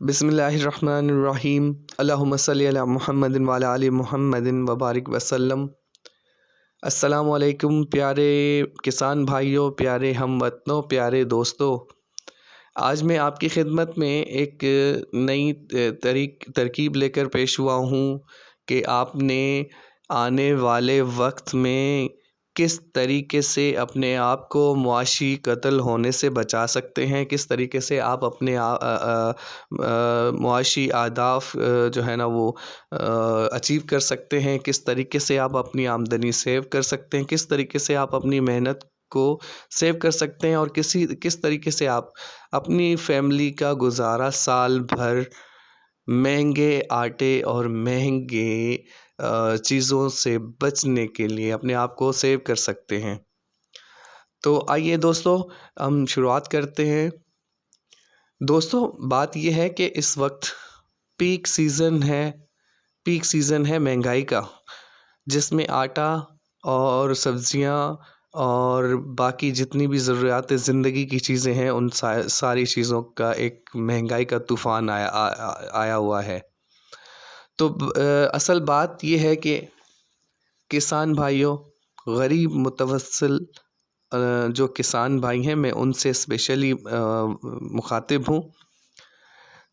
बिस्मिल्लाहिर्रहमानिर्रहीम। अल्लाहुम्मा सल्लि अला मुहम्मदिन व अला आलि मुहम्मदिन व बारिक वसल्लम। अस्सलामु अलैकुम प्यारे किसान भाइयों, प्यारे हमवतनों, प्यारे दोस्तों। आज मैं आपकी खिदमत में एक नई तरकीब लेकर पेश हुआ हूँ कि आपने आने वाले वक्त में किस तरीके से अपने आप को मुआशी कत्ल होने से बचा सकते हैं, किस तरीके से आप अपने मुआशी अहदाफ़ जो है ना वो अचीव कर सकते हैं, किस तरीके से आप अपनी आमदनी सेव कर सकते हैं, किस तरीके से आप अपनी मेहनत को सेव कर सकते हैं और किस तरीके से आप अपनी फैमिली का गुजारा साल भर महंगे आटे और महंगे चीज़ों से बचने के लिए अपने आप को सेव कर सकते हैं। तो आइए दोस्तों, हम शुरुआत करते हैं। दोस्तों, बात यह है कि इस वक्त पीक सीज़न है महंगाई का, जिसमें आटा और सब्जियां और बाकी जितनी भी ज़रूरियात ज़िंदगी की चीज़ें हैं, उन सारी चीज़ों का एक महंगाई का तूफ़ान आया हुआ है। तो असल बात यह है कि किसान भाइयों, गरीब मुतवस्सिल जो किसान भाई हैं, मैं उनसे स्पेशली मुखातिब हूँ।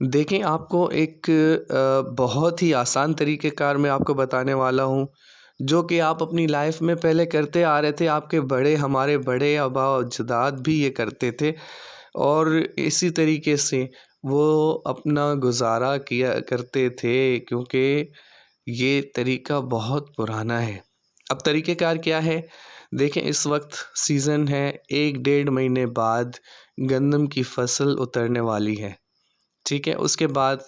देखें, आपको एक बहुत ही आसान तरीक़ेकार मैं आपको बताने वाला हूँ, जो कि आप अपनी लाइफ में पहले करते आ रहे थे। आपके हमारे बड़े आबा और अजदाद भी ये करते थे और इसी तरीके से वो अपना गुजारा किया करते थे, क्योंकि ये तरीका बहुत पुराना है। अब तरीक़ेकार क्या है? देखें, इस वक्त सीज़न है, 1 डेढ़ महीने बाद गंदम की फसल उतरने वाली है, ठीक है। उसके बाद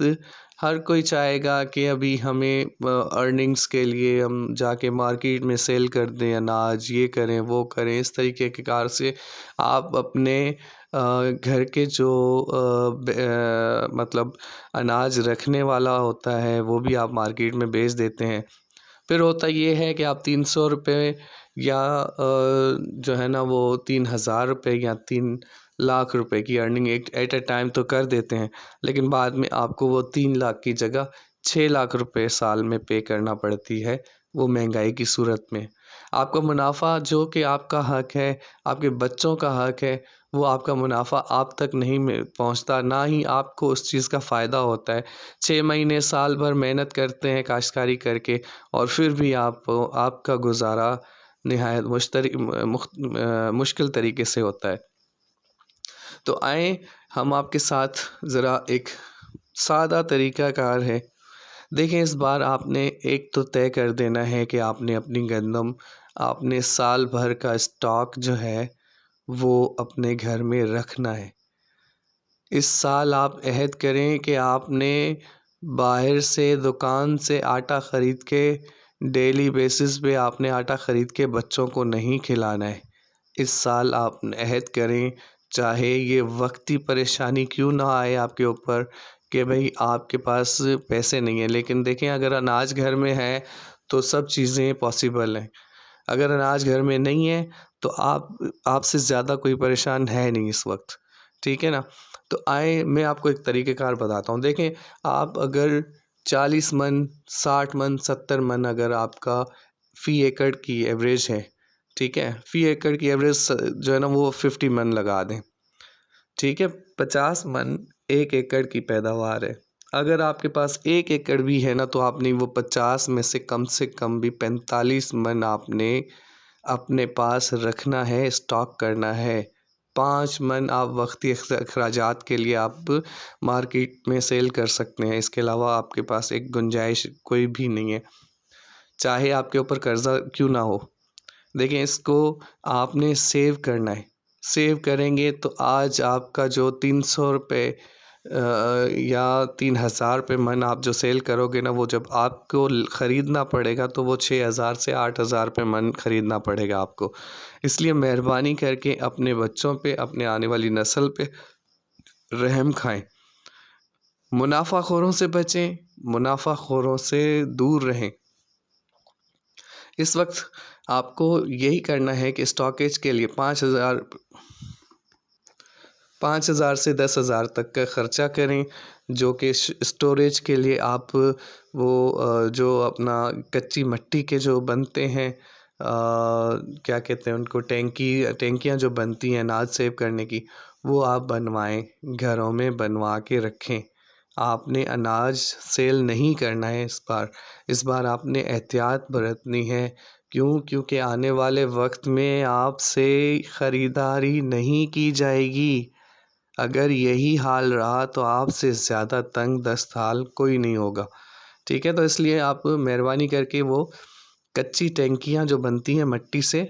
हर कोई चाहेगा कि अभी हमें अर्निंग्स के लिए हम जाके मार्केट में सेल कर दें अनाज, ये करें वो करें। इस तरीके के कार से आप अपने घर के जो मतलब अनाज रखने वाला होता है, वो भी आप मार्केट में बेच देते हैं। फिर होता ये है कि आप 300 रुपये या जो है ना वो 3000 रुपये या 3 लाख रुपए की अर्निंग एट अ टाइम तो कर देते हैं, लेकिन बाद में आपको वो 3 लाख की जगह 6 लाख रुपए साल में पे करना पड़ती है, वो महंगाई की सूरत में। आपका मुनाफा जो कि आपका हक है, आपके बच्चों का हक है, वो आपका मुनाफा आप तक नहीं पहुंचता, ना ही आपको उस चीज़ का फ़ायदा होता है। 6 महीने साल भर मेहनत करते हैं काश्तकारी करके और फिर भी आपका गुजारा निहायत मुश्किल तरीके से होता है। तो आए हम आपके साथ ज़रा एक सादा तरीक़ाकार है। देखें, इस बार आपने एक तो तय कर देना है कि आपने अपनी गंदम आपने साल भर का स्टॉक जो है वो अपने घर में रखना है। इस साल आप अहद करें कि आपने बाहर से दुकान से आटा ख़रीद के डेली बेसिस पे आपने आटा ख़रीद के बच्चों को नहीं खिलाना है। इस साल आप अहद करें, चाहे ये वक्ती परेशानी क्यों ना आए आपके ऊपर कि भाई आपके पास पैसे नहीं है, लेकिन देखें, अगर अनाज घर में है तो सब चीज़ें पॉसिबल हैं। अगर अनाज घर में नहीं है तो आपसे ज़्यादा कोई परेशान है नहीं इस वक्त, ठीक है ना। तो आए मैं आपको एक तरीक़ेकार बताता हूँ। देखें, आप अगर 40 मन, 60 मन, 70 मन अगर आपका फ़ी एकड़ की एवरेज है, ठीक है, फ़ी एकड़ की एवरेज जो है ना वो 50 मन लगा दें, ठीक है। 50 मन 1 एकड़ की पैदावार है। अगर आपके पास 1 एकड़ भी है ना, तो आपने वो 50 में से कम भी 45 मन आपने अपने पास रखना है, स्टॉक करना है। 5 मन आप वक्ती अखराजात के लिए आप मार्केट में सेल कर सकते हैं। इसके अलावा आपके पास एक गुंजाइश कोई भी नहीं है, चाहे आपके ऊपर कर्ज़ा क्यों ना हो। देखें, इसको आपने सेव करना है। सेव करेंगे तो आज आपका जो 300 रुपये या 3000 रुपये मन आप जो सेल करोगे ना, वो जब आपको ख़रीदना पड़ेगा तो वो 6000 से 8000 रुपये मन ख़रीदना पड़ेगा आपको। इसलिए मेहरबानी करके अपने बच्चों पे, अपने आने वाली नस्ल पे रहम खाएं। मुनाफाखोरों से बचें, मुनाफाखोरों से दूर रहें। इस वक्त आपको यही करना है कि स्टॉकेज के लिए 5,000 से 10,000 तक का खर्चा करें, जो कि स्टोरेज के लिए आप वो जो अपना कच्ची मिट्टी के जो बनते हैं, क्या कहते हैं उनको, टैंकियाँ जो बनती हैं अनाज सेव करने की, वो आप बनवाएं, घरों में बनवा के रखें। आपने अनाज सेल नहीं करना है इस बार आपने एहतियात बरतनी है। क्यों? क्योंकि आने वाले वक्त में आपसे ख़रीदारी नहीं की जाएगी। अगर यही हाल रहा तो आपसे ज़्यादा तंग दस्त हाल कोई नहीं होगा। ठीक है, तो इसलिए आप मेहरबानी करके वो कच्ची टैंकियाँ जो बनती हैं मिट्टी से,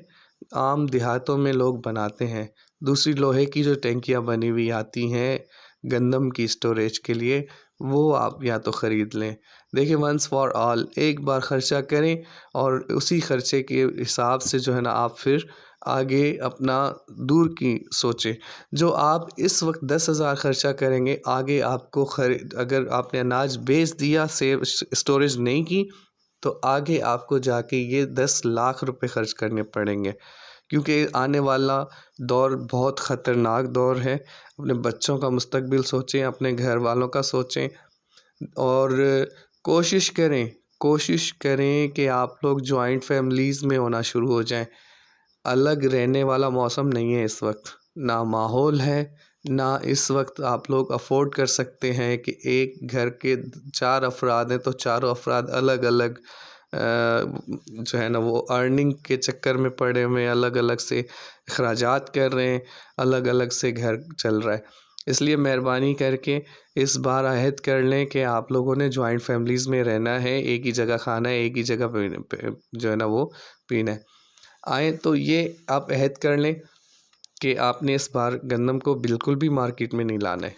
आम देहातों में लोग बनाते हैं। दूसरी लोहे की जो टैंकियाँ बनी हुई आती हैं गंदम की स्टोरेज के लिए, वो आप या तो ख़रीद लें। देखिए, वंस फॉर ऑल एक बार ख़र्चा करें और उसी ख़र्चे के हिसाब से जो है ना आप फिर आगे अपना दूर की सोचें। जो आप इस वक्त 10,000 खर्चा करेंगे, आगे आपको अगर आपने अनाज बेच दिया, सेव स्टोरेज नहीं की, तो आगे आपको जाके ये 10 लाख रुपए खर्च करने पड़ेंगे। क्योंकि आने वाला दौर बहुत ख़तरनाक दौर है। अपने बच्चों का मुस्तकबिल सोचें, अपने घर वालों का सोचें और कोशिश करें कि आप लोग जॉइंट फैमिलीज़ में होना शुरू हो जाएं। अलग रहने वाला मौसम नहीं है इस वक्त, ना माहौल है, ना इस वक्त आप लोग अफोर्ड कर सकते हैं कि एक घर के 4 अफराद हैं तो चारों अफराद अलग अलग जो है ना वो अर्निंग के चक्कर में पड़े हुए हैं, अलग अलग से अखराजात कर रहे हैं, अलग अलग से घर चल रहा है। इसलिए मेहरबानी करके इस बार अहद कर लें कि आप लोगों ने जॉइंट फैमिलीज़ में रहना है, एक ही जगह खाना है, एक ही जगह जो है ना वो पीना है। आए तो ये आप अहद कर लें कि आपने इस बार गंदम को बिल्कुल भी मार्केट में नहीं लाना है।